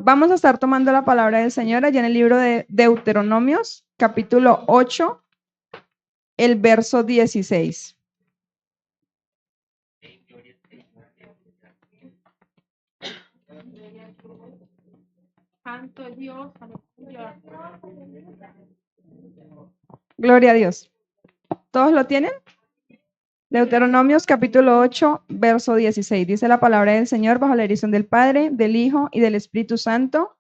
Vamos a estar tomando la palabra del Señor allá en el libro de Deuteronomios, capítulo 8, el verso 16. Santo Dios, aleluya. Gloria a Dios. ¿Todos lo tienen? Deuteronomios capítulo 8, verso 16. Dice la palabra del Señor bajo la dirección del Padre, del Hijo y del Espíritu Santo.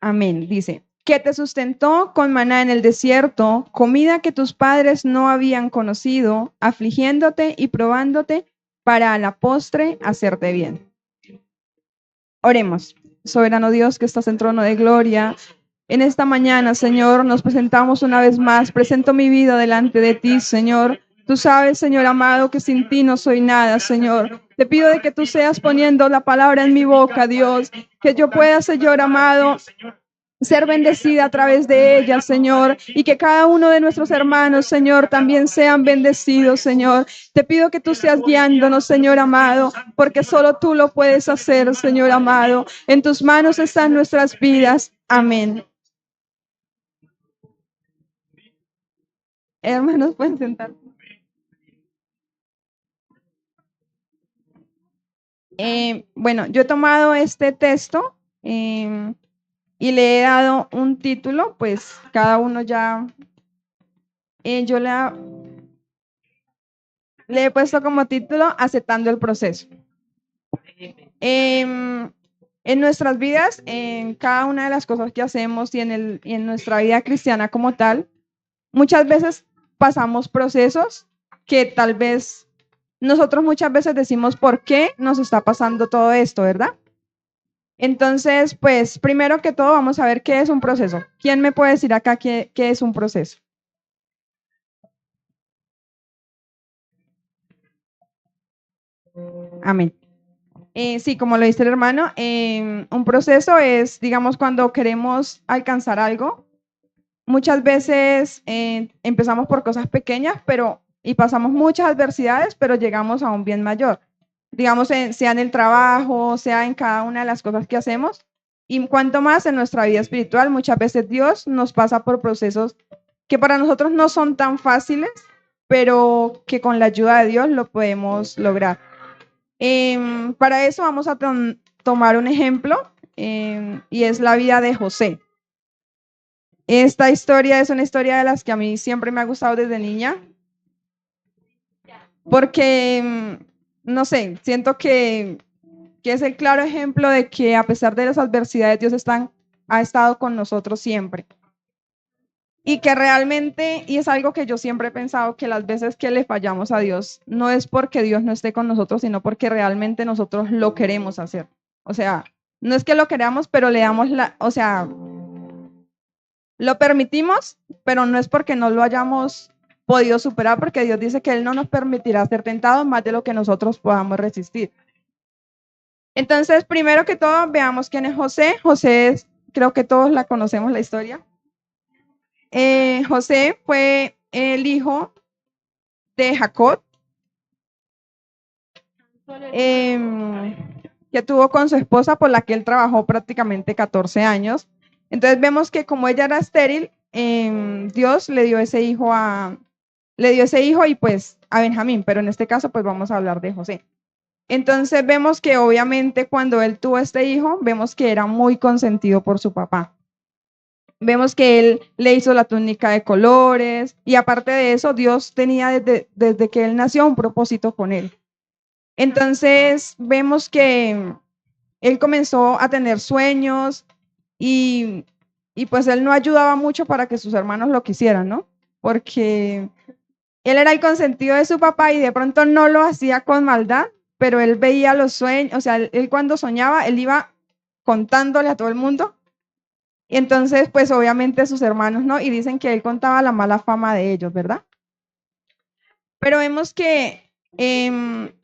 Amén. Dice, que te sustentó con maná en el desierto, comida que tus padres no habían conocido, afligiéndote y probándote para a la postre hacerte bien. Oremos. Soberano Dios que estás en trono de gloria, en esta mañana, Señor, nos presentamos una vez más. Presento mi vida delante de ti, Señor. Tú sabes, Señor amado, que sin ti no soy nada, Señor. Te pido de que tú seas poniendo la palabra en mi boca, Dios, que yo pueda, Señor amado, ser bendecida a través de ella, Señor, y que cada uno de nuestros hermanos, Señor, también sean bendecidos, Señor. Te pido que tú seas guiándonos, Señor amado, porque solo tú lo puedes hacer, Señor amado. En tus manos están nuestras vidas. Amén. Hermanos, pueden sentar. Bueno, yo he tomado este texto y le he dado un título, pues cada uno ya, yo le he puesto como título Aceptando el proceso. En nuestras vidas, en cada una de las cosas que hacemos y en nuestra vida cristiana como tal, muchas veces pasamos procesos que tal vez nosotros muchas veces decimos por qué nos está pasando todo esto, ¿verdad? Entonces, pues primero que todo vamos a ver qué es un proceso. ¿Quién me puede decir acá qué es un proceso? Amén. Sí, como lo dice el hermano, un proceso es, digamos, cuando queremos alcanzar algo. Muchas veces empezamos por cosas pequeñas, y pasamos muchas adversidades, pero llegamos a un bien mayor. Digamos, sea en el trabajo, sea en cada una de las cosas que hacemos. Y cuanto más en nuestra vida espiritual, muchas veces Dios nos pasa por procesos que para nosotros no son tan fáciles, pero que con la ayuda de Dios lo podemos lograr. Para eso vamos a tomar un ejemplo, y es la vida de José. Esta historia es una historia de las que a mí siempre me ha gustado desde niña, porque, no sé, siento que es el claro ejemplo de que a pesar de las adversidades, Dios ha estado con nosotros siempre. Y que realmente, y es algo que yo siempre he pensado, que las veces que le fallamos a Dios, no es porque Dios no esté con nosotros, sino porque realmente nosotros lo queremos hacer. O sea, no es que lo queramos, pero le damos lo permitimos, pero no es porque no lo hayamos podido superar, porque Dios dice que Él no nos permitirá ser tentados más de lo que nosotros podamos resistir. Entonces, primero que todo, veamos quién es José. José es, creo que todos la conocemos la historia. José fue el hijo de Jacob, que tuvo con su esposa, por la que él trabajó prácticamente 14 años. Entonces vemos que como ella era estéril, Dios le dio ese hijo y pues a Benjamín, pero en este caso pues vamos a hablar de José. Entonces vemos que obviamente cuando él tuvo este hijo, vemos que era muy consentido por su papá. Vemos que él le hizo la túnica de colores y aparte de eso, Dios tenía desde que él nació un propósito con él. Entonces vemos que él comenzó a tener sueños y pues él no ayudaba mucho para que sus hermanos lo quisieran, ¿no? Porque él era el consentido de su papá y de pronto no lo hacía con maldad, pero él veía los sueños, o sea, él cuando soñaba, él iba contándole a todo el mundo. Y entonces, pues obviamente sus hermanos, ¿no? Y dicen que él contaba la mala fama de ellos, ¿verdad? Pero vemos que en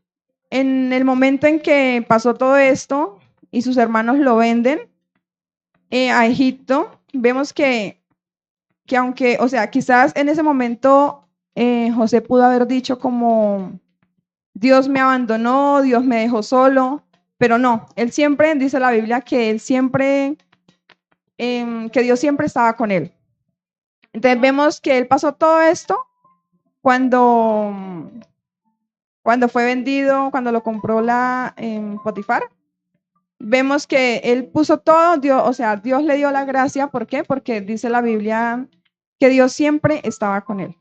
el momento en que pasó todo esto y sus hermanos lo venden a Egipto, vemos que aunque, o sea, quizás en ese momento José pudo haber dicho como, Dios me abandonó, Dios me dejó solo, pero no, él siempre, dice la Biblia, que él siempre, que Dios siempre estaba con él. Entonces vemos que él pasó todo esto cuando, cuando fue vendido, cuando lo compró la Potifar. Vemos que él puso todo, Dios, o sea, Dios le dio la gracia. ¿Por qué? Porque dice la Biblia que Dios siempre estaba con él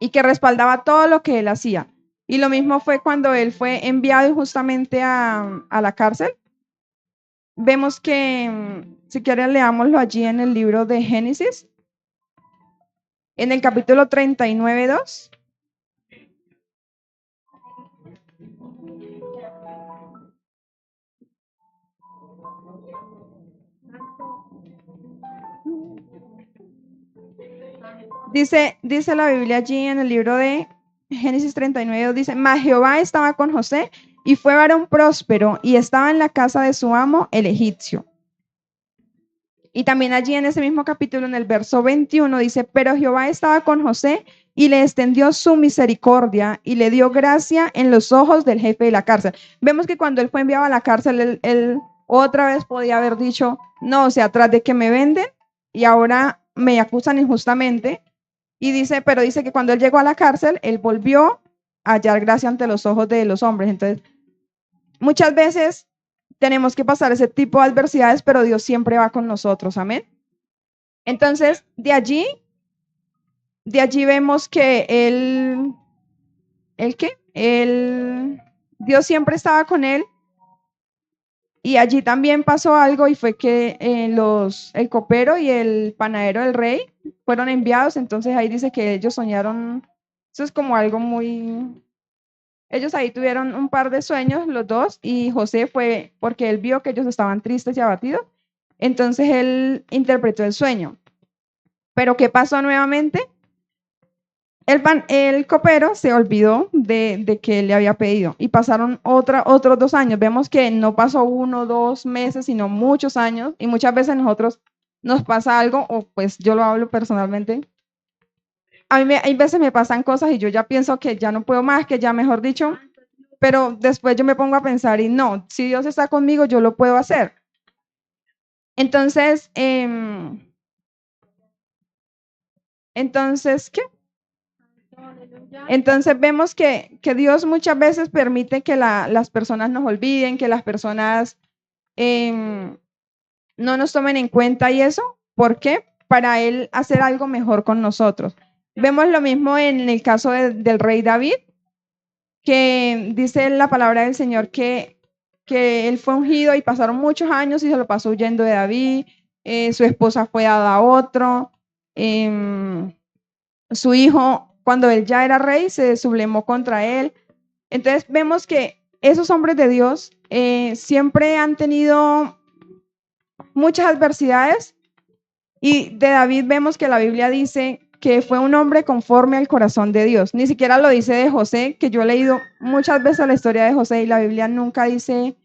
y que respaldaba todo lo que él hacía. Y lo mismo fue cuando él fue enviado justamente a la cárcel. Vemos que, si quieren, leámoslo allí en el libro de Génesis, en el capítulo 39:2. Dice la Biblia allí en el libro de Génesis 39:2, dice: mas Jehová estaba con José y fue varón próspero y estaba en la casa de su amo el egipcio. Y también allí en ese mismo capítulo, en el verso 21, dice: pero Jehová estaba con José y le extendió su misericordia y le dio gracia en los ojos del jefe de la cárcel. Vemos que cuando él fue enviado a la cárcel, él otra vez podía haber dicho: no, o sea, tras de que me venden y ahora me acusan injustamente. Y dice, pero dice que cuando él llegó a la cárcel, él volvió a hallar gracia ante los ojos de los hombres. Entonces, muchas veces tenemos que pasar ese tipo de adversidades, pero Dios siempre va con nosotros. Amén. Entonces, de allí vemos que Dios siempre estaba con él. Y allí también pasó algo, y fue que el copero y el panadero del rey fueron enviados. Entonces ahí dice que ellos soñaron, eso es como algo muy, ellos ahí tuvieron un par de sueños los dos, y José fue porque él vio que ellos estaban tristes y abatidos, entonces él interpretó el sueño. Pero ¿qué pasó nuevamente? El copero se olvidó de que le había pedido, y pasaron otros 2 años. Vemos que no pasó 1 o 2 meses, sino muchos años, y muchas veces nosotros nos pasa algo, o pues yo lo hablo personalmente. A mí hay veces me pasan cosas y yo ya pienso que ya no puedo más, que ya mejor dicho, pero después yo me pongo a pensar y no, si Dios está conmigo, yo lo puedo hacer. Entonces, ¿qué? Entonces vemos que Dios muchas veces permite que las personas nos olviden, que las personas no nos tomen en cuenta, y eso, ¿por qué? Para Él hacer algo mejor con nosotros. Vemos lo mismo en el caso del rey David, que dice la palabra del Señor que él fue ungido y pasaron muchos años y se lo pasó huyendo de David. Su esposa fue dada a otro. Su hijo, cuando él ya era rey, se sublevó contra él. Entonces vemos que esos hombres de Dios siempre han tenido muchas adversidades, y de David vemos que la Biblia dice que fue un hombre conforme al corazón de Dios. Ni siquiera lo dice de José, que yo he leído muchas veces la historia de José y la Biblia nunca dice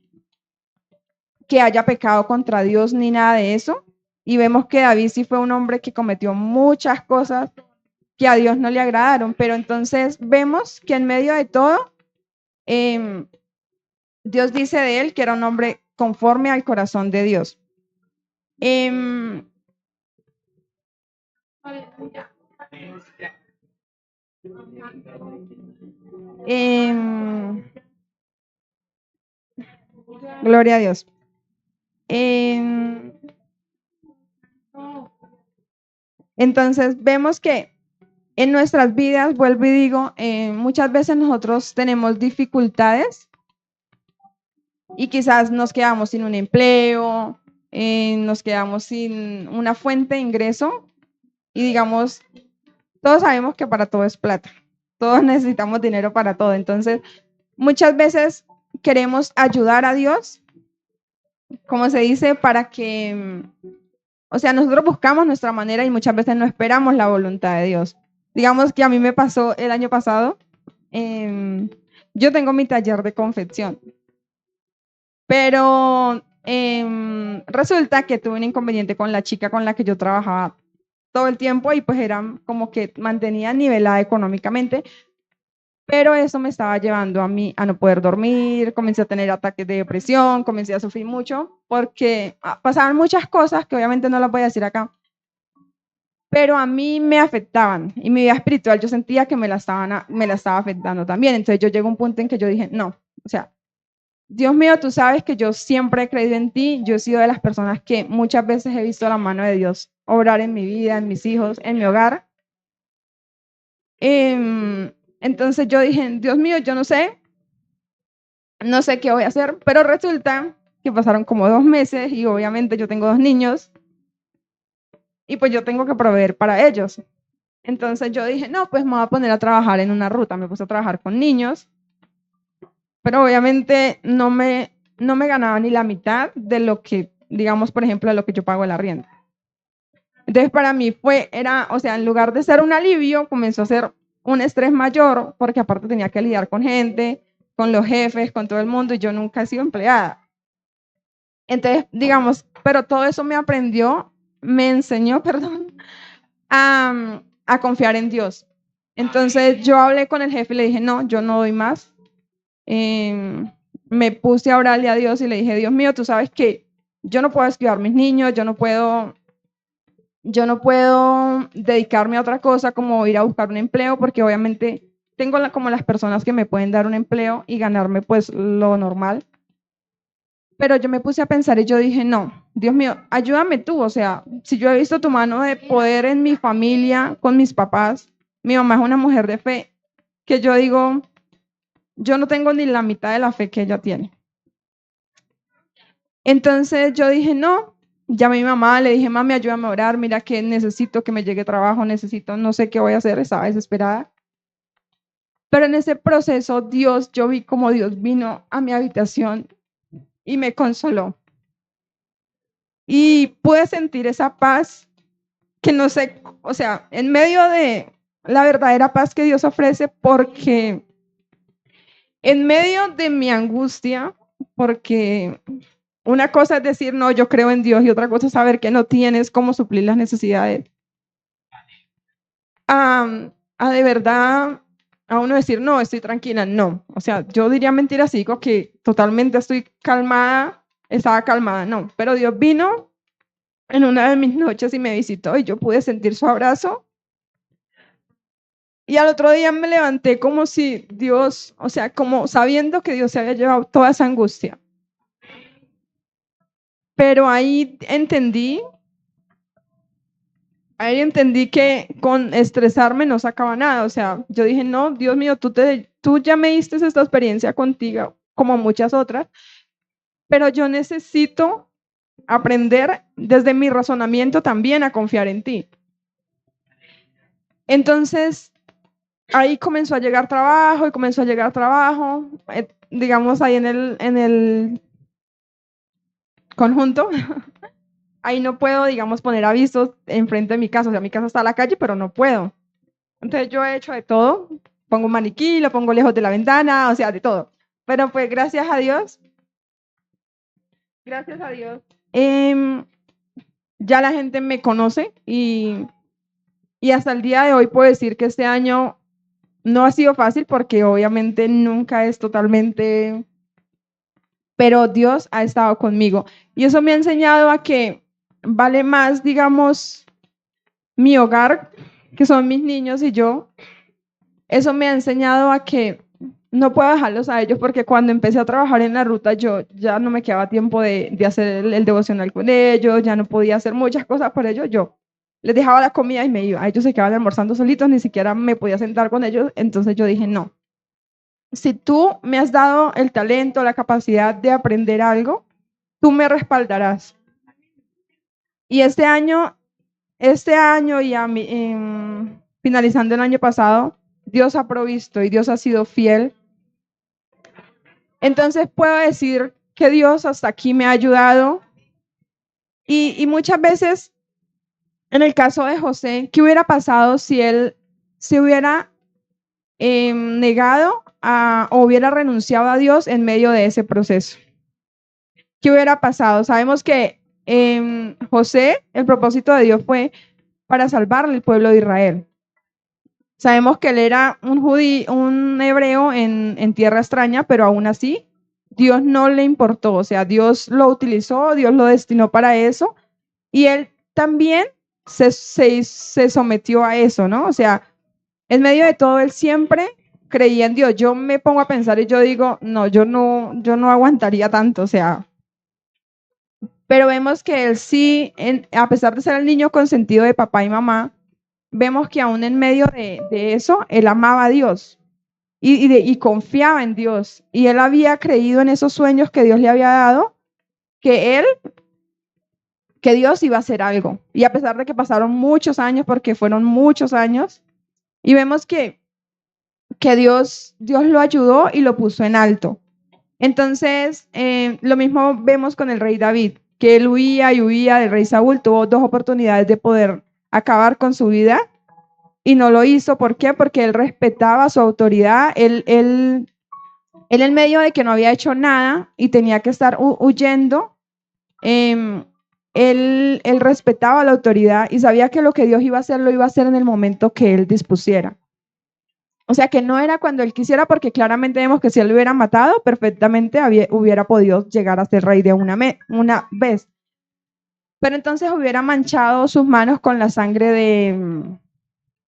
que haya pecado contra Dios ni nada de eso. Y vemos que David sí fue un hombre que cometió muchas cosas que a Dios no le agradaron, pero entonces vemos que en medio de todo, Dios dice de él que era un hombre conforme al corazón de Dios. Gloria a Dios. Entonces vemos que en nuestras vidas, vuelvo y digo, muchas veces nosotros tenemos dificultades y quizás nos quedamos sin un empleo, nos quedamos sin una fuente de ingreso, y digamos, todos sabemos que para todo es plata, todos necesitamos dinero para todo. Entonces, muchas veces queremos ayudar a Dios, como se dice, para que, o sea, nosotros buscamos nuestra manera y muchas veces no esperamos la voluntad de Dios. Digamos que a mí me pasó el año pasado, yo tengo mi taller de confección, pero resulta que tuve un inconveniente con la chica con la que yo trabajaba todo el tiempo, y pues era como que mantenía nivelada económicamente, pero eso me estaba llevando a mí a no poder dormir, comencé a tener ataques de depresión, comencé a sufrir mucho, porque pasaban muchas cosas que obviamente no las voy a decir acá, pero a mí me afectaban y mi vida espiritual yo sentía que me la estaba afectando también. Entonces yo llegué a un punto en que yo dije, no, o sea, Dios mío, tú sabes que yo siempre he creído en ti, yo he sido de las personas que muchas veces he visto la mano de Dios obrar en mi vida, en mis hijos, en mi hogar. Entonces yo dije, Dios mío, yo no sé qué voy a hacer, pero resulta que pasaron como 2 meses y obviamente yo tengo 2 niños y pues yo tengo que proveer para ellos. Entonces yo dije, no, pues me voy a poner a trabajar en una ruta. Me puse a trabajar con niños, pero obviamente no me ganaba ni la mitad de lo que, digamos, por ejemplo, de lo que yo pago el arriendo. Entonces para mí o sea, en lugar de ser un alivio, comenzó a ser un estrés mayor, porque aparte tenía que lidiar con gente, con los jefes, con todo el mundo, y yo nunca he sido empleada. Entonces, digamos, pero todo eso me enseñó, perdón, a confiar en Dios. Entonces yo hablé con el jefe y le dije, no, yo no doy más. Me puse a orarle a Dios y le dije, Dios mío, tú sabes que yo no puedo descuidar mis niños, yo no puedo dedicarme a otra cosa como ir a buscar un empleo, porque obviamente tengo como las personas que me pueden dar un empleo y ganarme pues lo normal. Pero yo me puse a pensar y yo dije, no, Dios mío, ayúdame tú. O sea, si yo he visto tu mano de poder en mi familia, con mis papás, mi mamá es una mujer de fe, que yo digo, yo no tengo ni la mitad de la fe que ella tiene. Entonces yo dije, no, llamé a mi mamá, le dije, mami, ayúdame a orar, mira que necesito que me llegue trabajo, no sé qué voy a hacer, estaba desesperada. Pero en ese proceso, yo vi como Dios vino a mi habitación y me consoló. Y pude sentir esa paz que no sé, o sea, en medio de la verdadera paz que Dios ofrece, porque en medio de mi angustia, porque una cosa es decir, no, yo creo en Dios, y otra cosa es saber que no tienes cómo suplir las necesidades. A de verdad, a uno decir, no, estoy tranquila, no. O sea, yo diría mentiras, digo que totalmente estoy calmada, estaba calmada, no. Pero Dios vino en una de mis noches y me visitó y yo pude sentir su abrazo. Y al otro día me levanté como si Dios, o sea, como sabiendo que Dios se había llevado toda esa angustia. Pero ahí entendí que con estresarme no sacaba nada. O sea, yo dije, no, Dios mío, tú ya me diste esta experiencia contigo, como muchas otras, pero yo necesito aprender desde mi razonamiento también a confiar en ti. Entonces, ahí comenzó a llegar trabajo y comenzó a llegar trabajo, digamos ahí en el conjunto. Ahí no puedo, digamos, poner avisos enfrente de mi casa. O sea, mi casa está a la calle, pero no puedo. Entonces yo he hecho de todo. Pongo un maniquí, lo pongo lejos de la ventana, o sea, de todo. Pero pues gracias a Dios, ya la gente me conoce y hasta el día de hoy puedo decir que este año no ha sido fácil porque obviamente nunca es totalmente, pero Dios ha estado conmigo. Y eso me ha enseñado a que vale más, digamos, mi hogar, que son mis niños y yo. Eso me ha enseñado a que no puedo dejarlos a ellos porque cuando empecé a trabajar en la ruta yo ya no me quedaba tiempo de hacer el devocional con ellos, ya no podía hacer muchas cosas por ellos. Yo les dejaba la comida y me iba. Ellos se quedaban almorzando solitos, ni siquiera me podía sentar con ellos. Entonces yo dije, no, si tú me has dado el talento, la capacidad de aprender algo, tú me respaldarás. Y este año y finalizando el año pasado, Dios ha provisto y Dios ha sido fiel. Entonces puedo decir que Dios hasta aquí me ha ayudado. Y muchas veces, en el caso de José, ¿qué hubiera pasado si él se hubiera negado o hubiera renunciado a Dios en medio de ese proceso? ¿Qué hubiera pasado? Sabemos que José, el propósito de Dios fue para salvar al pueblo de Israel. Sabemos que él era un judío, un hebreo en tierra extraña, pero aún así Dios no le importó, o sea, Dios lo utilizó, Dios lo destinó para eso, y él también se sometió a eso, ¿no? O sea, en medio de todo, él siempre creía en Dios. Yo me pongo a pensar y yo digo, no, yo no aguantaría tanto, o sea, pero vemos que él sí, a pesar de ser el niño consentido de papá y mamá, vemos que aún en medio de eso, él amaba a Dios y confiaba en Dios. Y él había creído en esos sueños que Dios le había dado, que que Dios iba a hacer algo. Y a pesar de que pasaron muchos años, porque fueron muchos años, y vemos que Dios lo ayudó y lo puso en alto. Entonces, lo mismo vemos con el rey David, que él huía y huía del rey Saúl, tuvo dos oportunidades de poder acabar con su vida y no lo hizo. ¿Por qué? Porque él respetaba su autoridad, él en medio de que no había hecho nada y tenía que estar huyendo, eh, él respetaba la autoridad y sabía que lo que Dios iba a hacer, lo iba a hacer en el momento que él dispusiera. O sea, que no era cuando él quisiera, porque claramente vemos que si él lo hubiera matado, perfectamente hubiera podido llegar a ser rey de una vez. Pero entonces hubiera manchado sus manos con la sangre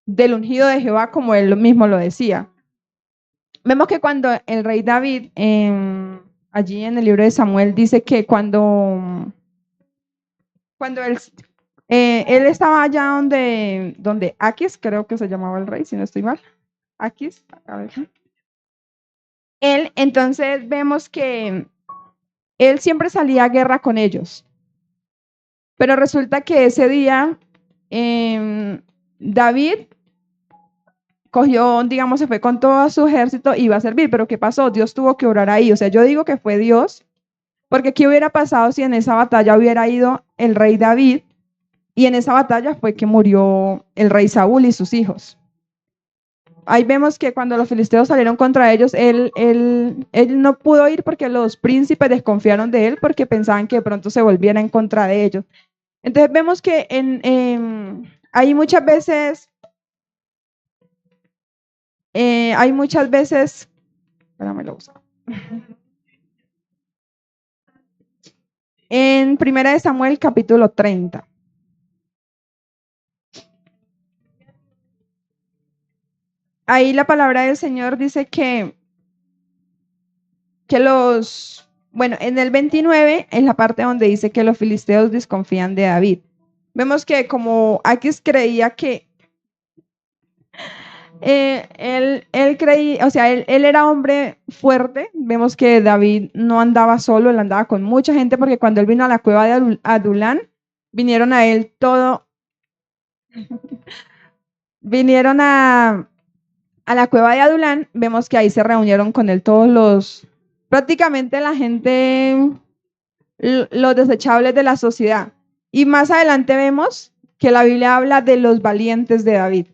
del ungido de Jehová, como él mismo lo decía. Vemos que cuando el rey David, allí en el libro de Samuel, dice que cuando él estaba allá donde Aquis, creo que se llamaba el rey, si no estoy mal, Aquis, a ver. Entonces vemos que él siempre salía a guerra con ellos, pero resulta que ese día David cogió, digamos, se fue con todo su ejército y iba a servir, pero ¿qué pasó? Dios tuvo que orar ahí, o sea, yo digo que fue Dios, porque ¿qué hubiera pasado si en esa batalla hubiera ido el rey David y en esa batalla fue que murió el rey Saúl y sus hijos? Ahí vemos que cuando los filisteos salieron contra ellos, él no pudo ir porque los príncipes desconfiaron de él porque pensaban que de pronto se volviera en contra de ellos. Entonces vemos que hay muchas veces, espérame, lo busco. En 1 Samuel capítulo 30. Ahí la palabra del Señor dice que bueno, en el 29 es la parte donde dice que los filisteos desconfían de David. Vemos que como Aquis creía que él creía, o sea, él era hombre fuerte. Vemos que David no andaba solo, él andaba con mucha gente, porque cuando él vino a la cueva de Adulán, vinieron a él vinieron a la cueva de Adulán. Vemos que ahí se reunieron con él prácticamente la gente, los desechables de la sociedad. Y más adelante vemos que la Biblia habla de los valientes de David.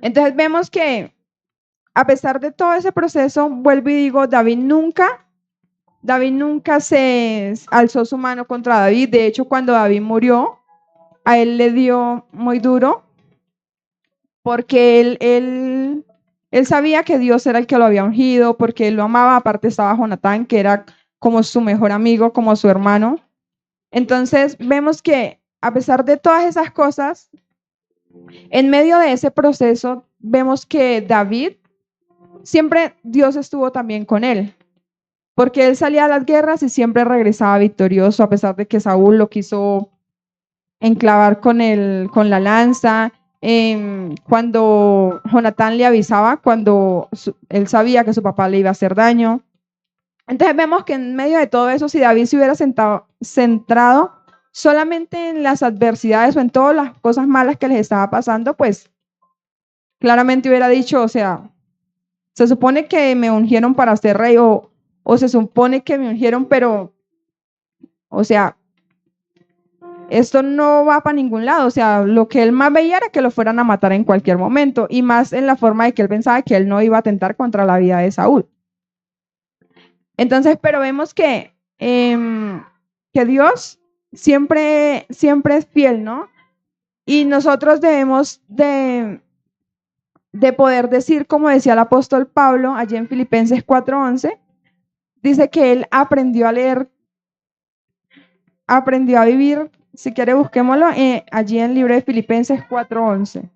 Entonces vemos que a pesar de todo ese proceso, vuelvo y digo, David nunca se alzó su mano contra David. De hecho, cuando David murió, a él le dio muy duro, porque él sabía que Dios era el que lo había ungido, porque él lo amaba. Aparte estaba Jonatán, que era como su mejor amigo, como su hermano. Entonces vemos que a pesar de todas esas cosas, en medio de ese proceso, vemos que David, siempre Dios estuvo también con él, porque él salía a las guerras y siempre regresaba victorioso, a pesar de que Saúl lo quiso enclavar con la lanza. Cuando Jonatán le avisaba, cuando él sabía que su papá le iba a hacer daño. Entonces vemos que en medio de todo eso, si David se hubiera centrado solamente en las adversidades o en todas las cosas malas que les estaba pasando, pues claramente hubiera dicho, o sea, se supone que me ungieron para ser rey, o se supone que me ungieron, pero, o sea, esto no va para ningún lado. O sea, lo que él más veía era que lo fueran a matar en cualquier momento, y más en la forma de que él pensaba que él no iba a atentar contra la vida de Saúl. Entonces, pero vemos que Dios siempre es fiel, ¿no? Y nosotros debemos de de poder decir, como decía el apóstol Pablo, allí en Filipenses 4:11, dice que él aprendió a leer, aprendió a vivir. Si quiere, busquémoslo allí en el libro de Filipenses 4:11.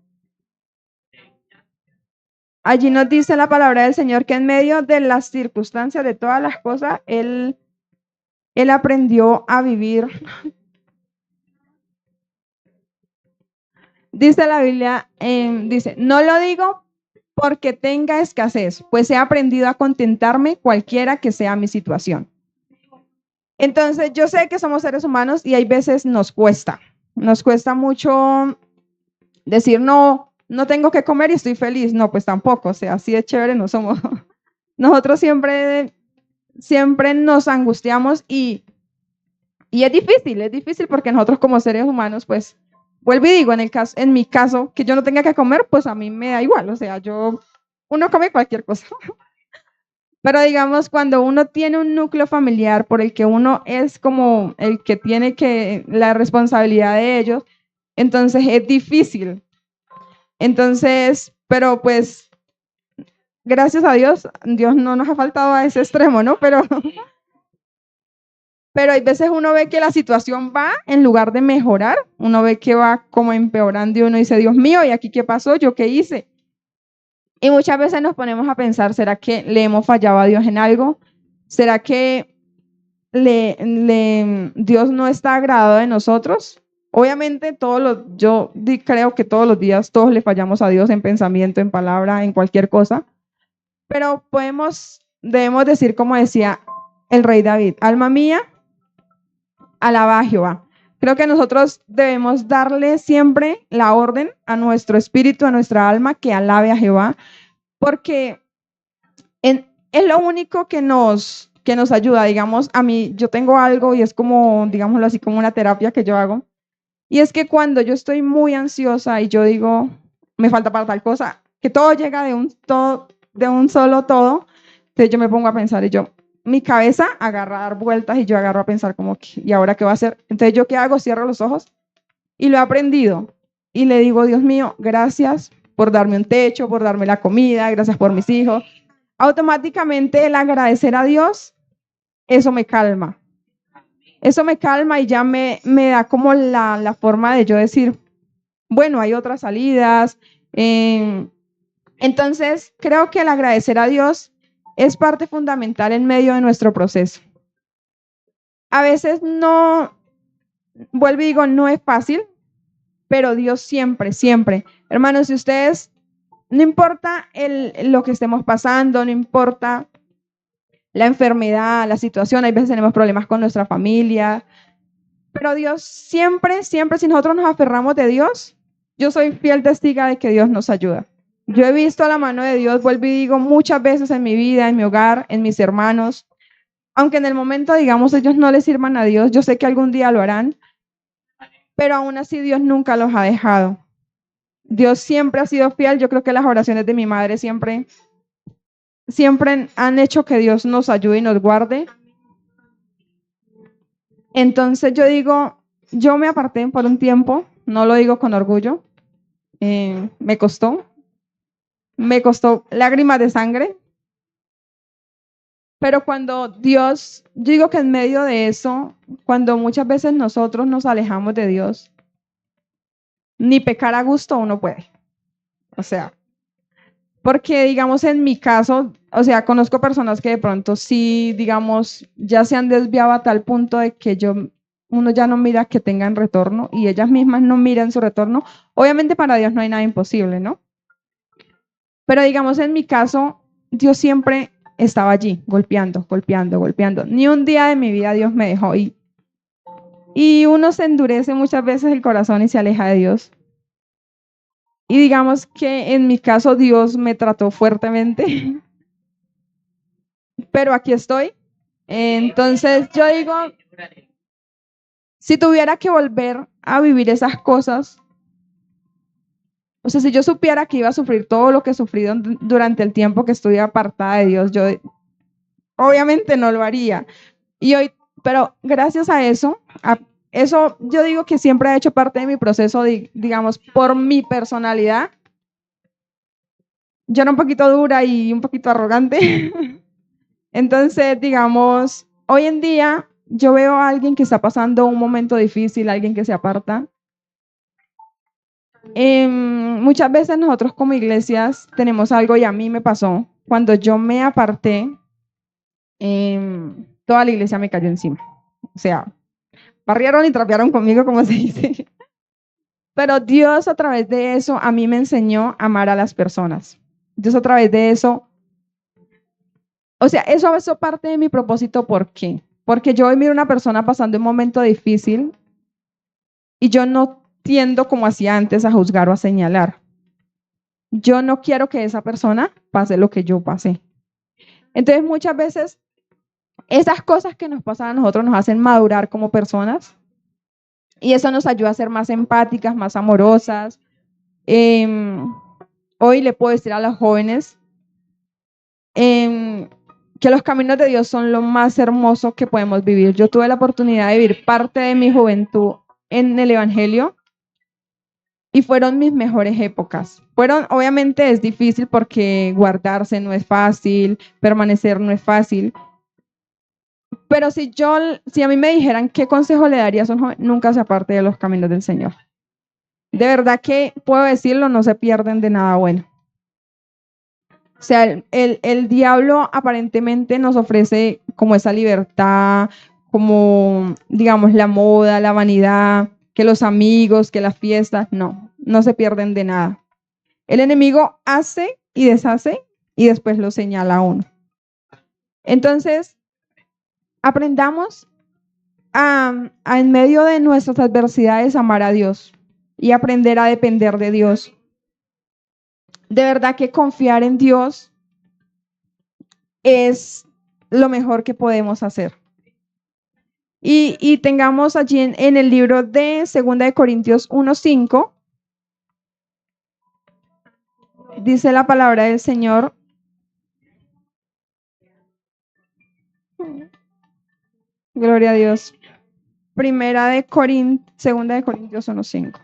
Allí nos dice la palabra del Señor que en medio de las circunstancias, de todas las cosas, él aprendió a vivir. Dice la Biblia, dice, no lo digo porque tenga escasez, pues he aprendido a contentarme cualquiera que sea mi situación. Entonces, yo sé que somos seres humanos y hay veces nos cuesta mucho decir, no, no tengo que comer y estoy feliz. No, pues tampoco, o sea, así de chévere no somos. Nosotros siempre nos angustiamos y es difícil porque nosotros como seres humanos, pues, vuelvo y digo, en mi caso, que yo no tenga que comer, pues a mí me da igual, o sea, uno come cualquier cosa. Pero digamos, cuando uno tiene un núcleo familiar por el que uno es como el que tiene la responsabilidad de ellos, entonces es difícil. Entonces, pero pues, gracias a Dios, Dios no nos ha faltado a ese extremo, ¿no? Pero hay veces uno ve que la situación va, en lugar de mejorar, uno ve que va como empeorando y uno dice, Dios mío, ¿y aquí qué pasó? ¿Yo qué hice? Y muchas veces nos ponemos a pensar, ¿será que le hemos fallado a Dios en algo? ¿Será que Dios no está agradado de nosotros? Obviamente creo que todos los días todos le fallamos a Dios en pensamiento, en palabra, en cualquier cosa, pero debemos decir como decía el rey David, alma mía, alaba a Jehová. Creo que nosotros debemos darle siempre la orden a nuestro espíritu, a nuestra alma, que alabe a Jehová, porque es lo único que nos ayuda. Digamos, a mí, yo tengo algo y es como, digámoslo así, como una terapia que yo hago. Y es que cuando yo estoy muy ansiosa y yo digo, me falta para tal cosa, que todo llega de un solo todo, entonces yo me pongo a pensar y mi cabeza agarra a dar vueltas y yo agarro a pensar como, ¿y ahora qué va a hacer? Entonces, ¿yo qué hago? Cierro los ojos y lo he aprendido. Y le digo, Dios mío, gracias por darme un techo, por darme la comida, gracias por mis hijos. Automáticamente el agradecer a Dios, eso me calma. Eso me calma y ya me da como la forma de yo decir, bueno, hay otras salidas. Entonces, creo que el agradecer a Dios es parte fundamental en medio de nuestro proceso. A veces no, vuelvo y digo, no es fácil, pero Dios siempre, siempre. Hermanos, si ustedes, no importa lo que estemos pasando, no importa la enfermedad, la situación, hay veces tenemos problemas con nuestra familia, pero Dios siempre, siempre, si nosotros nos aferramos de Dios, yo soy fiel testiga de que Dios nos ayuda. Yo he visto la mano de Dios, vuelvo y digo, muchas veces en mi vida, en mi hogar, en mis hermanos, aunque en el momento, digamos, ellos no les sirvan a Dios, yo sé que algún día lo harán, pero aún así Dios nunca los ha dejado. Dios siempre ha sido fiel. Yo creo que las oraciones de mi madre siempre han hecho que Dios nos ayude y nos guarde. Entonces yo digo, yo me aparté por un tiempo, no lo digo con orgullo, me costó lágrimas de sangre, pero cuando Dios, yo digo que en medio de eso, cuando muchas veces nosotros nos alejamos de Dios, ni pecar a gusto uno puede, o sea, porque digamos en mi caso, o sea, conozco personas que de pronto sí, digamos, ya se han desviado a tal punto de que uno ya no mira que tengan retorno y ellas mismas no miran su retorno. Obviamente para Dios no hay nada imposible, ¿no? Pero digamos en mi caso, Dios siempre estaba allí, golpeando, golpeando, golpeando. Ni un día de mi vida Dios me dejó y uno se endurece muchas veces el corazón y se aleja de Dios. Y digamos que en mi caso Dios me trató fuertemente, pero aquí estoy. Entonces yo digo, si tuviera que volver a vivir esas cosas, o sea, si yo supiera que iba a sufrir todo lo que he sufrido durante el tiempo que estuve apartada de Dios, yo obviamente no lo haría. Pero gracias a eso yo digo que siempre ha hecho parte de mi proceso, digamos, por mi personalidad. yo era un poquito dura y un poquito arrogante. Entonces, digamos, hoy en día yo veo a alguien que está pasando un momento difícil, alguien que se aparta. Muchas veces nosotros como iglesias tenemos algo y a mí me pasó. Cuando yo me aparté, toda la iglesia me cayó encima. O sea, barrieron y trapearon conmigo, como se dice. Pero Dios a través de eso a mí me enseñó a amar a las personas. Dios a través de eso, o sea, eso es parte de mi propósito. ¿Por qué? Porque yo hoy miro a una persona pasando un momento difícil y yo no tiendo como hacía antes a juzgar o a señalar. Yo no quiero que esa persona pase lo que yo pasé. Entonces muchas veces esas cosas que nos pasan a nosotros nos hacen madurar como personas y eso nos ayuda a ser más empáticas, más amorosas. Hoy le puedo decir a los jóvenes que los caminos de Dios son lo más hermoso que podemos vivir. Yo tuve la oportunidad de vivir parte de mi juventud en el Evangelio y fueron mis mejores épocas. Obviamente es difícil porque guardarse no es fácil, permanecer no es fácil, pero si a mí me dijeran qué consejo le darías a un joven, nunca se aparte de los caminos del Señor. De verdad que puedo decirlo, no se pierden de nada bueno. O sea, el diablo aparentemente nos ofrece como esa libertad, como, digamos, la moda, la vanidad, que los amigos, que las fiestas, no se pierden de nada. El enemigo hace y deshace y después lo señala a uno. Entonces, aprendamos a en medio de nuestras adversidades amar a Dios y aprender a depender de Dios. De verdad que confiar en Dios es lo mejor que podemos hacer. Y tengamos allí en el libro de 2 de Corintios 1:5, dice la palabra del Señor. Gloria a Dios. 2 de Corintios 1:5.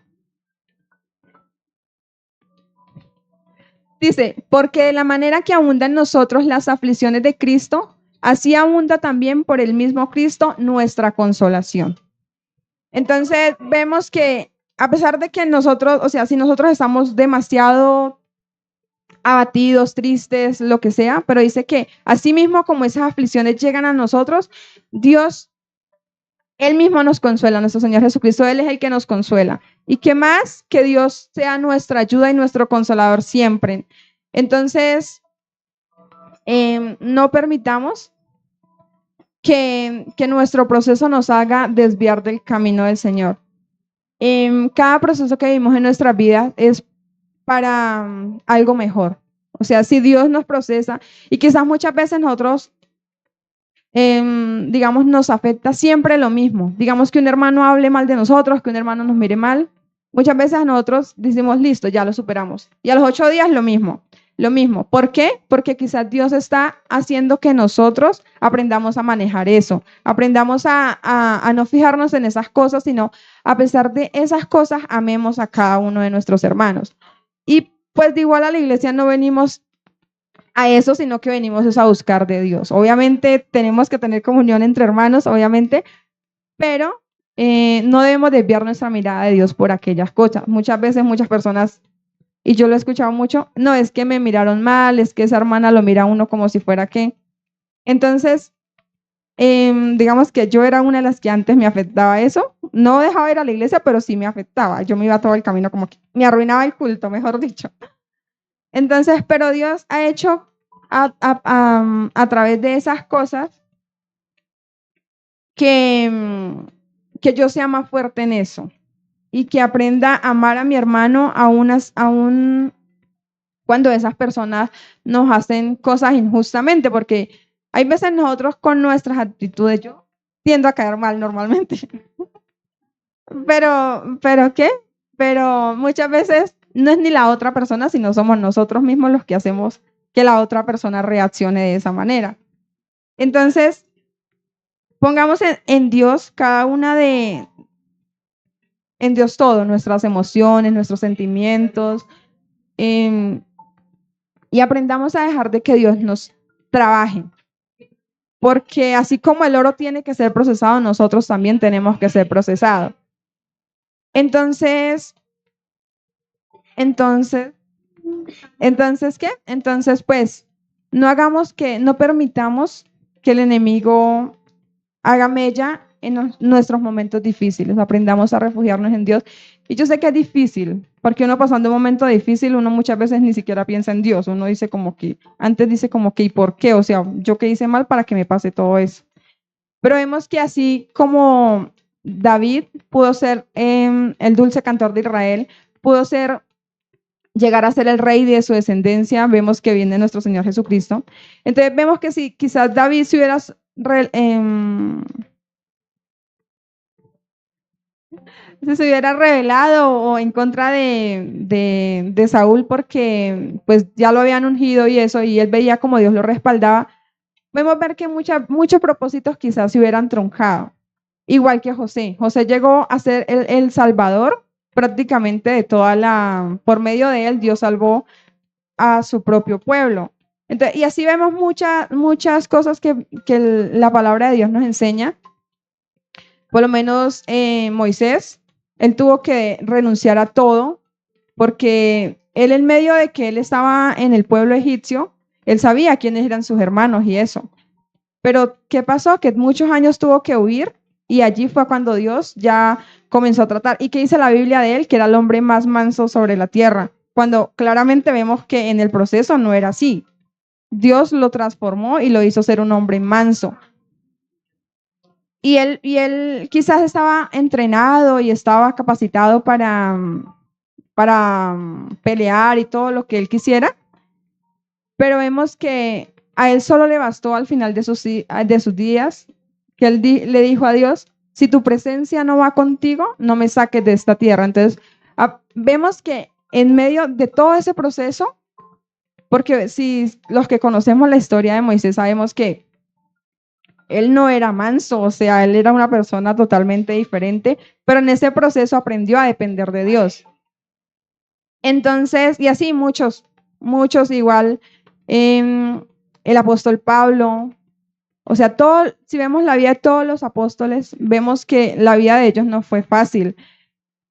Dice, porque de la manera que abundan en nosotros las aflicciones de Cristo, así abunda también por el mismo Cristo nuestra consolación. Entonces vemos que a pesar de que nosotros, o sea, si nosotros estamos demasiado abatidos, tristes, lo que sea, pero dice que así mismo como esas aflicciones llegan a nosotros, Dios, Él mismo nos consuela, nuestro Señor Jesucristo, Él es el que nos consuela. Y qué más que Dios sea nuestra ayuda y nuestro consolador siempre. Entonces, no permitamos que nuestro proceso nos haga desviar del camino del Señor. Cada proceso que vivimos en nuestra vida es para algo mejor. O sea, si Dios nos procesa, y quizás muchas veces nosotros, digamos, nos afecta siempre lo mismo. Digamos que un hermano hable mal de nosotros, que un hermano nos mire mal. Muchas veces nosotros decimos, listo, ya lo superamos. Y a los 8 días lo mismo. Lo mismo. ¿Por qué? Porque quizás Dios está haciendo que nosotros aprendamos a manejar eso, aprendamos a no fijarnos en esas cosas, sino a pesar de esas cosas, amemos a cada uno de nuestros hermanos. Y pues de igual a la iglesia no venimos a eso, sino que venimos es a buscar de Dios. Obviamente tenemos que tener comunión entre hermanos, obviamente, pero no debemos desviar nuestra mirada de Dios por aquellas cosas. Muchas veces muchas personas, y yo lo he escuchado mucho, no, es que me miraron mal, es que esa hermana lo mira a uno como si fuera que. Entonces, digamos que yo era una de las que antes me afectaba eso. No dejaba ir a la iglesia, pero sí me afectaba. Yo me iba todo el camino como que me arruinaba el culto, mejor dicho. Entonces, pero Dios ha hecho a través de esas cosas que yo sea más fuerte en eso y que aprenda a amar a mi hermano aún cuando esas personas nos hacen cosas injustamente, porque hay veces nosotros con nuestras actitudes, yo tiendo a caer mal normalmente, pero ¿qué? Pero muchas veces no es ni la otra persona, sino somos nosotros mismos los que hacemos que la otra persona reaccione de esa manera. Entonces, pongamos en Dios en Dios todo, nuestras emociones, nuestros sentimientos, y y aprendamos a dejar de que Dios nos trabaje. Porque así como el oro tiene que ser procesado, nosotros también tenemos que ser procesados. Entonces, ¿qué? Entonces, pues, no permitamos que el enemigo haga mella en nuestros momentos difíciles. Aprendamos a refugiarnos en Dios. Y yo sé que es difícil, porque uno pasando un momento difícil, uno muchas veces ni siquiera piensa en Dios. Uno dice como que, antes dice como que, ¿y por qué? O sea, ¿yo qué hice mal para que me pase todo eso? Pero vemos que así como David pudo ser el dulce cantor de Israel, pudo llegar a ser el rey de su descendencia, vemos que viene nuestro Señor Jesucristo. Entonces vemos que si quizás David se hubiera rebelado o en contra de Saúl porque pues ya lo habían ungido y eso, y él veía como Dios lo respaldaba, vemos ver que muchos propósitos quizás se hubieran truncado. Igual que José. José llegó a ser el salvador prácticamente de por medio de él, Dios salvó a su propio pueblo. Entonces, y así vemos muchas cosas que la palabra de Dios nos enseña. Por lo menos Moisés, él tuvo que renunciar a todo porque él en medio de que él estaba en el pueblo egipcio, él sabía quiénes eran sus hermanos y eso. Pero ¿qué pasó? Que muchos años tuvo que huir y allí fue cuando Dios ya comenzó a tratar. ¿Y qué dice la Biblia de él? Que era el hombre más manso sobre la tierra, cuando claramente vemos que en el proceso no era así. Dios lo transformó y lo hizo ser un hombre manso. Y él quizás estaba entrenado y estaba capacitado para pelear y todo lo que él quisiera, pero vemos que a él solo le bastó al final de sus días que él le dijo a Dios, si tu presencia no va contigo, no me saques de esta tierra. Entonces, vemos que en medio de todo ese proceso, porque si los que conocemos la historia de Moisés sabemos que él no era manso, o sea, él era una persona totalmente diferente, pero en ese proceso aprendió a depender de Dios. Entonces, y así muchos igual, el apóstol Pablo, o sea, si vemos la vida de todos los apóstoles, vemos que la vida de ellos no fue fácil.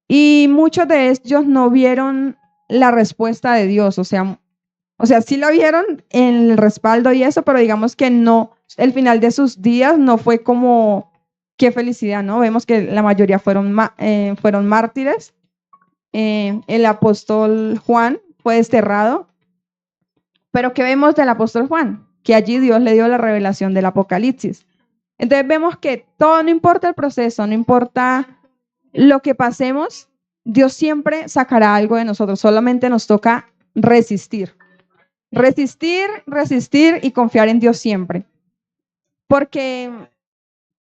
Y muchos de ellos no vieron la respuesta de Dios, o sea, sí la vieron en el respaldo y eso, pero digamos que no, el final de sus días no fue como, qué felicidad, ¿no? Vemos que la mayoría fueron mártires. El apóstol Juan fue desterrado, pero ¿qué vemos del apóstol Juan? Que allí Dios le dio la revelación del Apocalipsis. Entonces vemos que todo, no importa el proceso, no importa lo que pasemos, Dios siempre sacará algo de nosotros, solamente nos toca resistir. Resistir y confiar en Dios siempre. Porque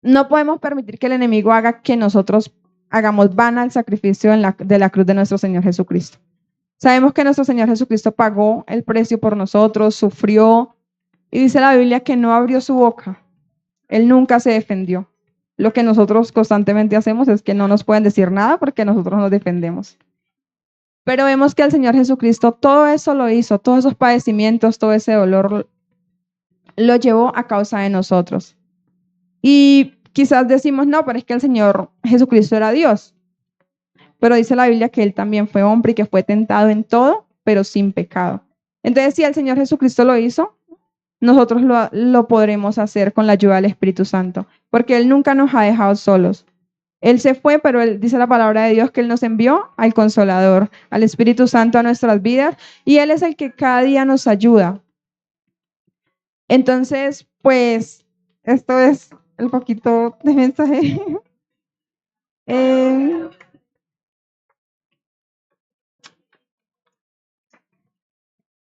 no podemos permitir que el enemigo haga que nosotros hagamos vana el sacrificio de la cruz de nuestro Señor Jesucristo. Sabemos que nuestro Señor Jesucristo pagó el precio por nosotros, sufrió, y dice la Biblia que no abrió su boca. Él nunca se defendió. Lo que nosotros constantemente hacemos es que no nos pueden decir nada porque nosotros nos defendemos. Pero vemos que el Señor Jesucristo todo eso lo hizo, todos esos padecimientos, todo ese dolor lo llevó a causa de nosotros. Y quizás decimos, no, pero es que el Señor Jesucristo era Dios. Pero dice la Biblia que Él también fue hombre y que fue tentado en todo, pero sin pecado. Entonces, si el Señor Jesucristo lo hizo, nosotros lo podremos hacer con la ayuda del Espíritu Santo, porque Él nunca nos ha dejado solos. Él se fue, pero Él dice la palabra de Dios que Él nos envió al Consolador, al Espíritu Santo a nuestras vidas, y Él es el que cada día nos ayuda. Entonces, pues, esto es el poquito de mensaje.